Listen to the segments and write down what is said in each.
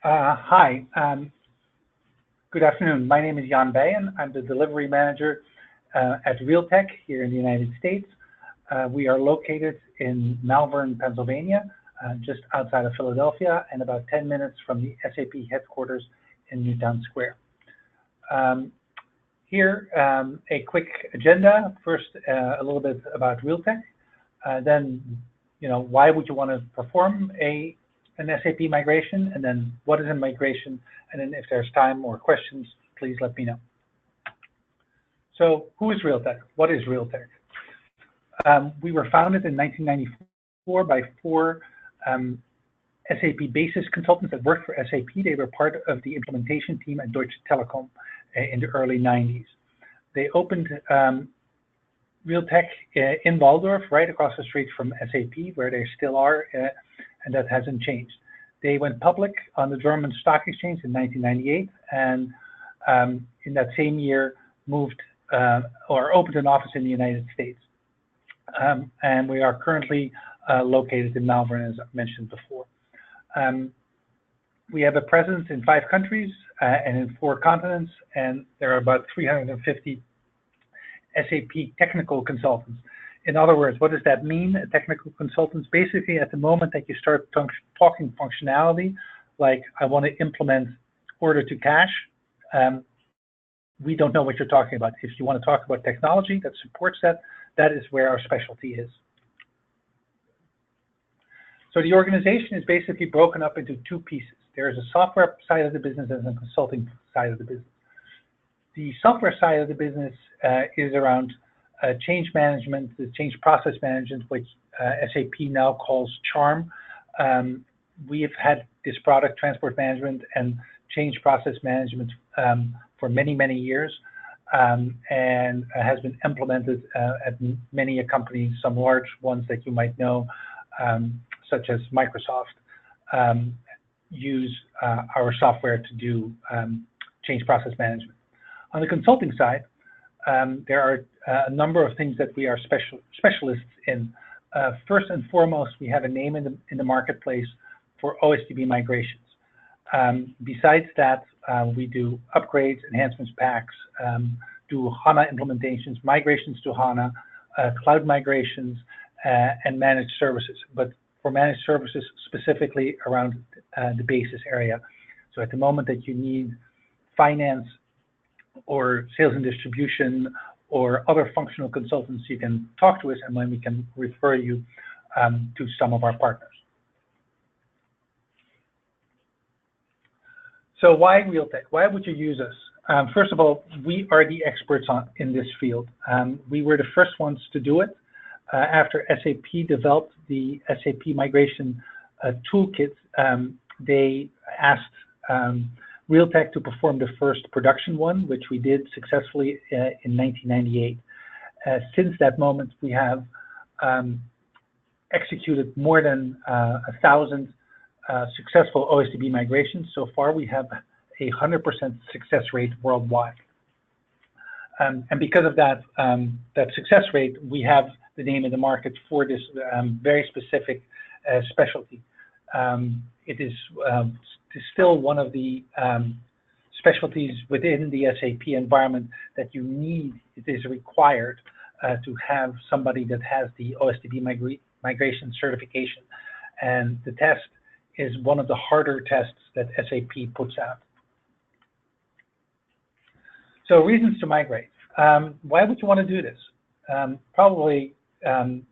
Hi, good afternoon. My name is Jan Beyen. I'm the delivery manager at Realtek here in the United States. We are located in Malvern, Pennsylvania, just outside of Philadelphia, and about 10 minutes from the SAP headquarters in Newtown Square. Here, a quick agenda. First, a little bit about Realtek. Then, why would you want to perform an SAP migration, and then what is a migration, and then if there's time or questions, please let me know. So who is Realtek? What is Realtek? We were founded in 1994 by four SAP basis consultants that worked for SAP. They were part of the implementation team at Deutsche Telekom in the early 90s. They opened Realtek in Waldorf, right across the street from SAP, where they still are, and that hasn't changed. They went public on the German Stock Exchange in 1998, and in that same year moved or opened an office in the United States. And we are currently located in Malvern, as I mentioned before. We have a presence in 5 countries and in 4 continents, and there are about 350 SAP technical consultants. In other words, what does that mean? A technical consultant, basically at the moment that you start talking functionality, like I want to implement order to cash, we don't know what you're talking about. If you want to talk about technology that supports that, that is where our specialty is. So the organization is basically broken up into 2 pieces. There is a software side of the business and a consulting side of the business. The software side of the business is around change management, the change process management, which SAP now calls CHARM. We have had this product, transport management and change process management, for many, many years, and has been implemented at many companies, some large ones that you might know, such as Microsoft, use our software to do change process management. On the consulting side, there are a number of things that we are specialists in. First and foremost, we have a name in the marketplace for OSDB migrations. Besides that, we do upgrades, enhancements packs, do HANA implementations, migrations to HANA, cloud migrations, and managed services. But for managed services, specifically around the basis area. So at the moment that you need finance or sales and distribution or other functional consultants, you can talk to us, and then we can refer you to some of our partners. So why Realtek? Why would you use us? First of all, we are the experts in this field. We were the first ones to do it. After SAP developed the SAP migration toolkit, they asked Realtek to perform the first production one, which we did successfully in 1998. Since that moment, we have executed more than 1,000 successful OSDB migrations. So far, we have a 100% success rate worldwide. And because of that, that success rate, we have the name in the market for this very specific specialty. It is still one of the specialties within the SAP environment that you need. It is required to have somebody that has the OSDB migration certification. And the test is one of the harder tests that SAP puts out. So reasons to migrate. Why would you want to do this? Probably in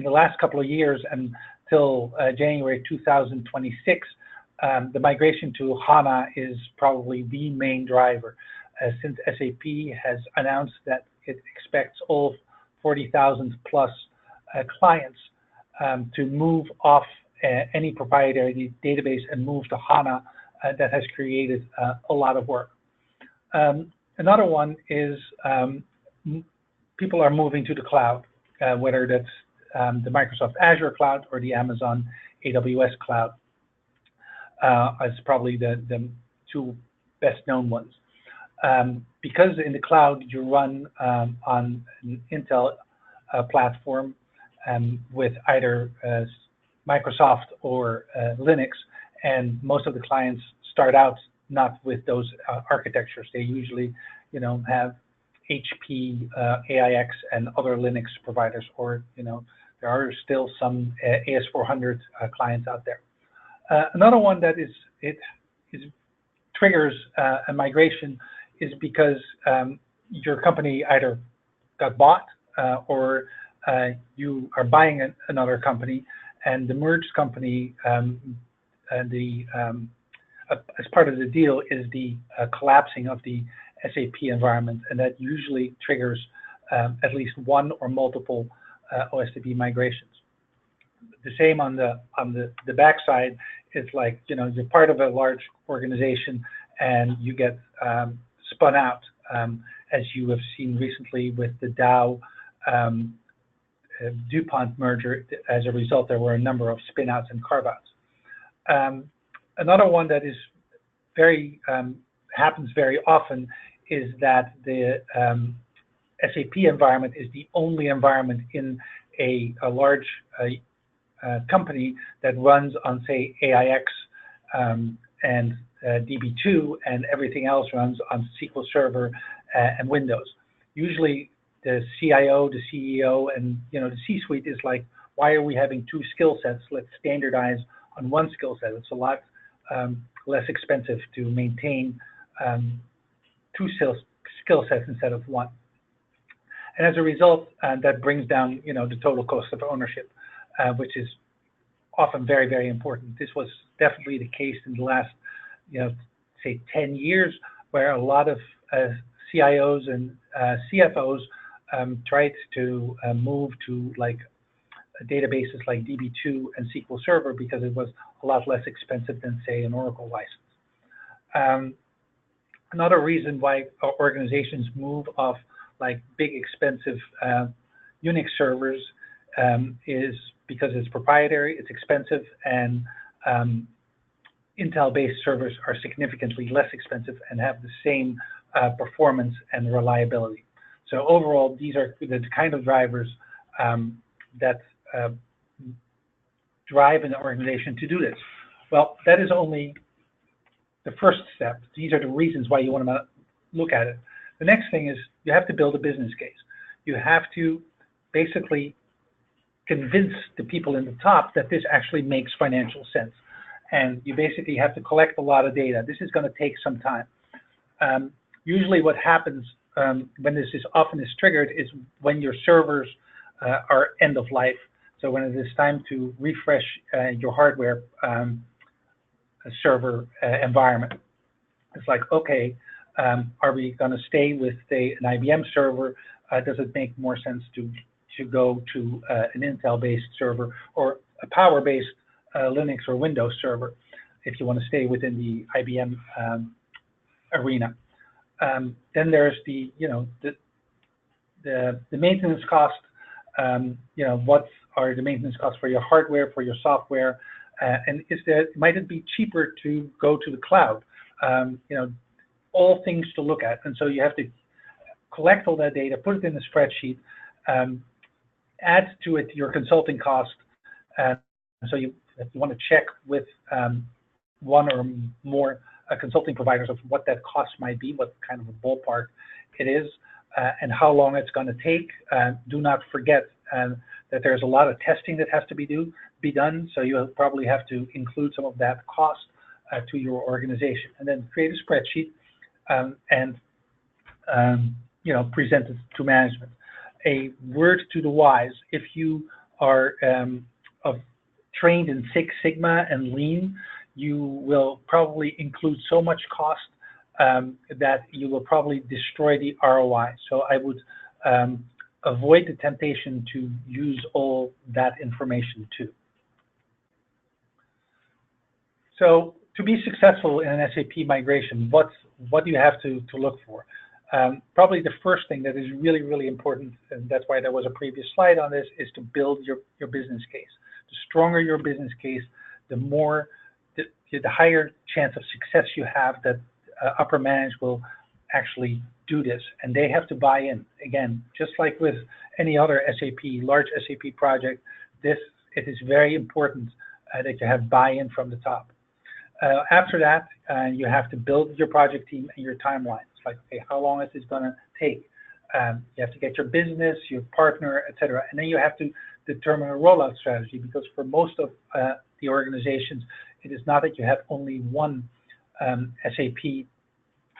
the last couple of years until January 2026, the migration to HANA is probably the main driver, since SAP has announced that it expects all 40,000 plus clients to move off any proprietary database and move to HANA. That has created a lot of work. Another one is people are moving to the cloud, whether that's the Microsoft Azure cloud or the Amazon AWS cloud, as probably the 2 best known ones. Because in the cloud you run on an Intel platform with either Microsoft or Linux, and most of the clients start out not with those architectures. They usually, have HP, AIX, and other Linux providers, or there are still some AS400 clients out there. Another one that triggers a migration is because your company either got bought or you are buying another company, and the merged company, as part of the deal is the collapsing of the SAP environment, and that usually triggers at least one or multiple OSDB migrations. The same on the backside. It's like, you're part of a large organization and you get spun out, as you have seen recently with the Dow DuPont merger. As a result, there were a number of spin-outs and carve-outs. Another one that is happens very often is that the SAP environment is the only environment in a large company that runs on, say, AIX and DB2, and everything else runs on SQL Server and Windows. Usually the CIO, the CEO, and the C-suite is like, why are we having two skill sets? Let's standardize on one skill set. It's a lot less expensive to maintain two skill sets instead of one. And as a result, that brings down the total cost of ownership, which is often very, very important. This was definitely the case in the last, say 10 years, where a lot of CIOs and CFOs tried to move to like databases like DB2 and SQL Server because it was a lot less expensive than, say, an Oracle license. Another reason why organizations move off like big expensive Unix servers is because it's proprietary, it's expensive, and Intel-based servers are significantly less expensive and have the same performance and reliability. So overall, these are the kind of drivers that drive an organization to do this. Well, that is only the first step. These are the reasons why you want to look at it. The next thing is you have to build a business case. You have to basically convince the people in the top that this actually makes financial sense. And you basically have to collect a lot of data. This is going to take some time. Usually what happens when this is often triggered is when your servers are end of life. So when it is time to refresh your hardware server environment, it's like, okay, are we going to stay with, say, an IBM server? Does it make more sense to go to an Intel-based server or a Power-based Linux or Windows server if you want to stay within the IBM arena? Then there's the maintenance cost. What are the maintenance costs for your hardware, for your software, and might it be cheaper to go to the cloud? All things to look at, and so you have to collect all that data, put it in a spreadsheet, add to it your consulting cost. So you want to check with one or more consulting providers of what that cost might be, what kind of a ballpark it is, and how long it's going to take. Do not forget that there's a lot of testing that has to be done, so you'll probably have to include some of that cost to your organization, and then create a spreadsheet and present it to management. A word to the wise: if you are trained in Six Sigma and Lean, you will probably include so much cost that you will probably destroy the ROI. So I would avoid the temptation to use all that information too. So to be successful in an SAP migration, what do you have to look for? Probably the first thing that is really, really important, and that's why there was a previous slide on this, is to build your business case. The stronger your business case, the higher chance of success you have that upper management will actually do this, and they have to buy in. Again, just like with any other large SAP project, it is very important that you have buy-in from the top. After that, you have to build your project team and your timelines. Like, okay, how long is this going to take? You have to get your business, your partner, etc. And then you have to determine a rollout strategy, because for most of the organizations, it is not that you have only one SAP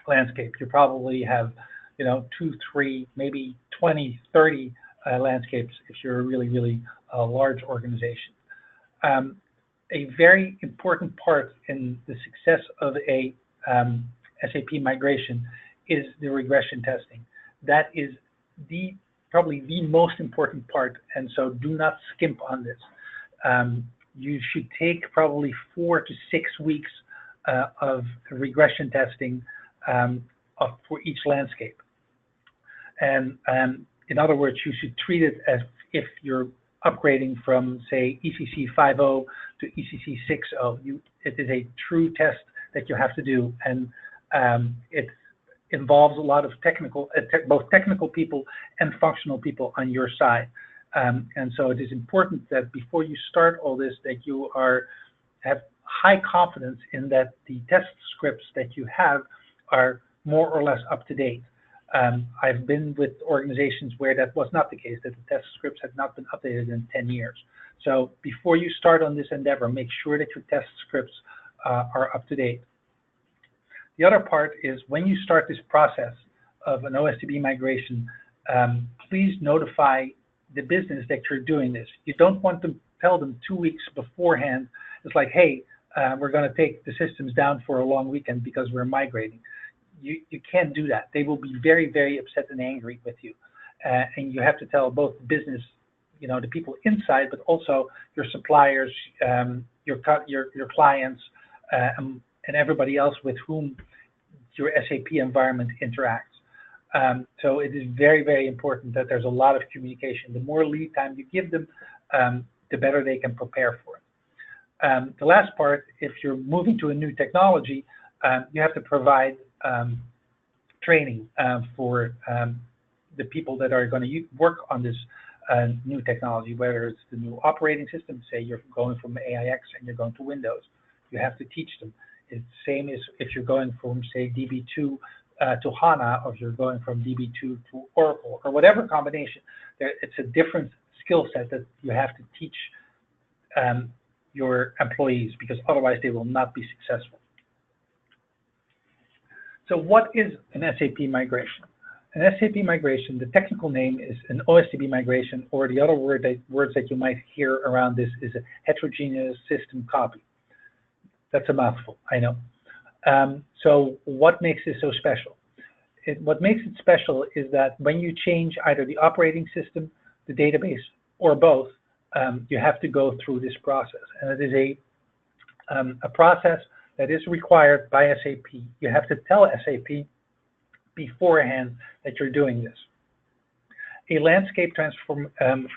landscape. You probably have, 2, 3, maybe 20, 30 landscapes if you're a really, really large organization. A very important part in the success of a SAP migration is the regression testing. That is probably the most important part, and so do not skimp on this. You should take probably 4 to 6 weeks of regression testing for each landscape. And in other words, you should treat it as if you're upgrading from, say, ECC 5.0 to ECC 6.0. It is a true test that you have to do, and it involves a lot of both technical people and functional people on your side. And so it is important that before you start all this, that you have high confidence in that the test scripts that you have are more or less up to date. I've been with organizations where that was not the case, that the test scripts had not been updated in 10 years. So before you start on this endeavor, make sure that your test scripts are up to date. The other part is, when you start this process of an OSDB migration, please notify the business that you're doing this. You don't want to tell them 2 weeks beforehand. It's like, hey, we're going to take the systems down for a long weekend because we're migrating. You can't do that. They will be very, very upset and angry with you. And you have to tell both the business, the people inside, but also your suppliers, your clients, and everybody else with whom your SAP environment interacts. So it is very, very important that there's a lot of communication. The more lead time you give them, the better they can prepare for it. The last part, if you're moving to a new technology, you have to provide training for the people that are going to work on this new technology, whether it's the new operating system. Say you're going from AIX and you're going to Windows. You have to teach them. It's the same as if you're going from, say, DB2 to HANA, or if you're going from DB2 to Oracle, or whatever combination. It's a different skill set that you have to teach your employees, because otherwise they will not be successful. So what is an SAP migration? An SAP migration, the technical name is an OSDB migration, or the other words that you might hear around this is a heterogeneous system copy. That's a mouthful, I know. So what makes this so special? What makes it special is that when you change either the operating system, the database, or both, you have to go through this process. And it is a process that is required by SAP. You have to tell SAP beforehand that you're doing this. A landscape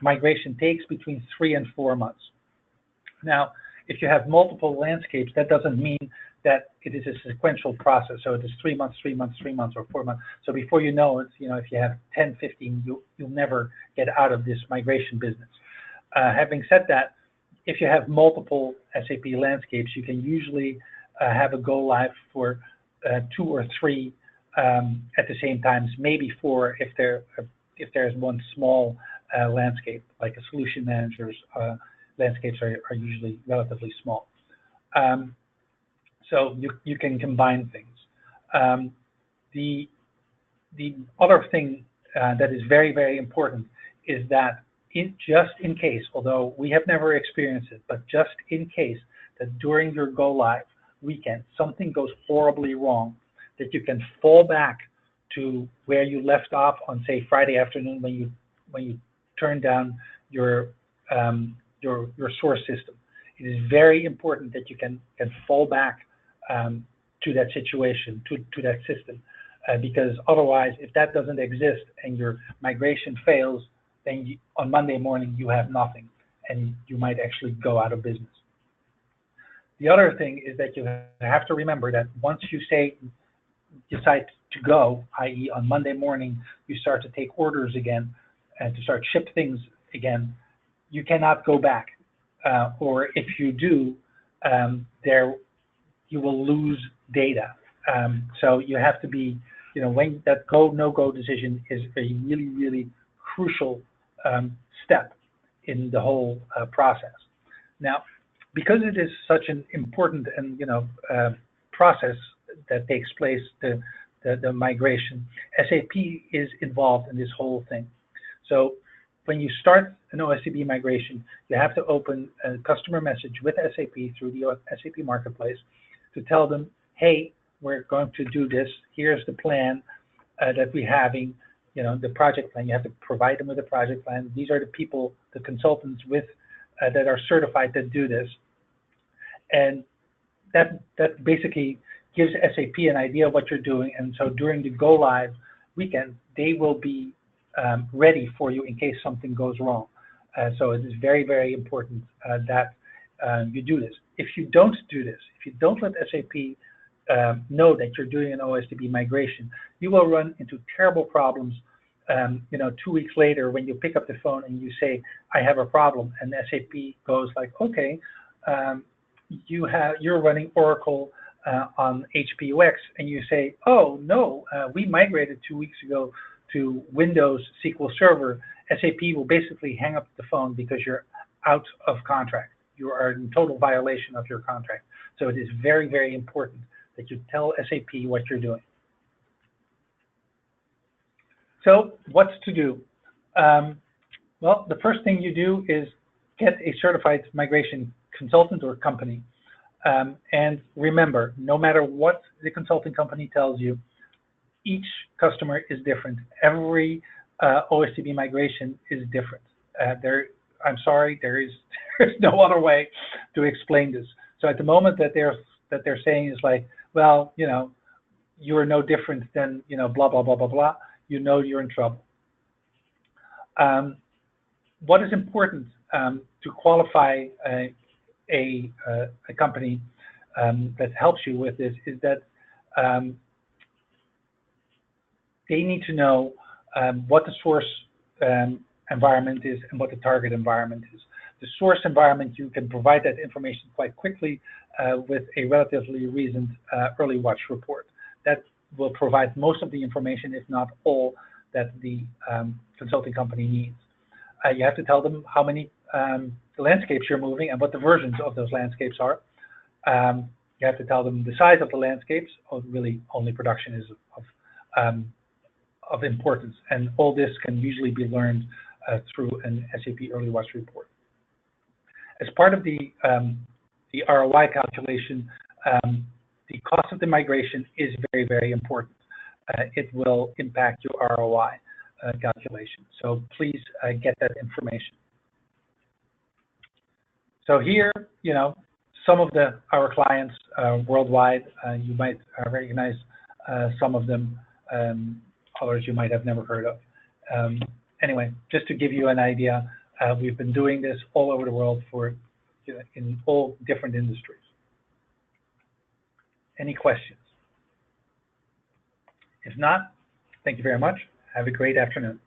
migration takes between 3 and 4 months. Now, if you have multiple landscapes, that doesn't mean that it is a sequential process. So it is 3 months, 3 months, 3 months, or 4 months. So before you know it, if you have 10, 15, you'll never get out of this migration business. Having said that, if you have multiple SAP landscapes, you can usually have a go live for 2 or 3 at the same time, maybe 4 if there's one small landscape, like a solution manager's landscapes are usually relatively small. So you can combine things. The other thing that is very, very important is that just in case, although we have never experienced it, but just in case that during your go live weekend something goes horribly wrong, that you can fall back to where you left off on, say, Friday afternoon when you turn down your source system. It is very important that you can fall back to that situation, to that system, because otherwise, if that doesn't exist and your migration fails, then on Monday morning you have nothing, and you might actually go out of business. The other thing is that you have to remember that once you decide to go, i.e. on Monday morning, you start to take orders again and to start ship things again, you cannot go back. Or if you do, you will lose data. So you have to be, when that go, no-go decision is a really, really crucial step in the whole process. Now, because it is such an important and process that takes place, the migration, SAP is involved in this whole thing. So when you start an OSCP migration, you have to open a customer message with SAP through the SAP Marketplace to tell them, hey, we're going to do this. Here's the plan that we're having, the project plan. You have to provide them with a project plan. These are the people, the consultants that are certified to do this. And that basically gives SAP an idea of what you're doing. And so during the go live weekend, they will be ready for you in case something goes wrong. So it is very, very important that you do this. If you don't do this, if you don't let SAP know that you're doing an OSDB migration, you will run into terrible problems 2 weeks later when you pick up the phone and you say, I have a problem, and SAP goes like, okay, you're running Oracle on HPUX, and you say, oh no, we migrated 2 weeks ago to Windows SQL Server. SAP will basically hang up the phone because you're out of contract. You are in total violation of your contract. So it is very, very important that you tell SAP what you're doing. So what's to do? Well, the first thing you do is get a certified migration consultant or company. And remember, no matter what the consulting company tells you, each customer is different. Every OSCP migration is different. I'm sorry, there's no other way to explain this. So at the moment that they're saying is like, well, you're no different than blah blah blah blah blah, you're in trouble. What is important to qualify a company that helps you with this is that they need to know what the source environment is and what the target environment is. The source environment, you can provide that information quite quickly with a relatively recent early watch report. That will provide most of the information, if not all, that the consulting company needs. You have to tell them how many landscapes you're moving and what the versions of those landscapes are. You have to tell them the size of the landscapes. Really, only production is of importance, and all this can usually be learned through an SAP early watch report. As part of the ROI calculation, the cost of the migration is very, very important. It will impact your ROI calculation. So please get that information. So here, some of our clients worldwide, you might recognize some of them, others you might have never heard of. Anyway, just to give you an idea, we've been doing this all over the world in all different industries. Any questions? If not, thank you very much. Have a great afternoon.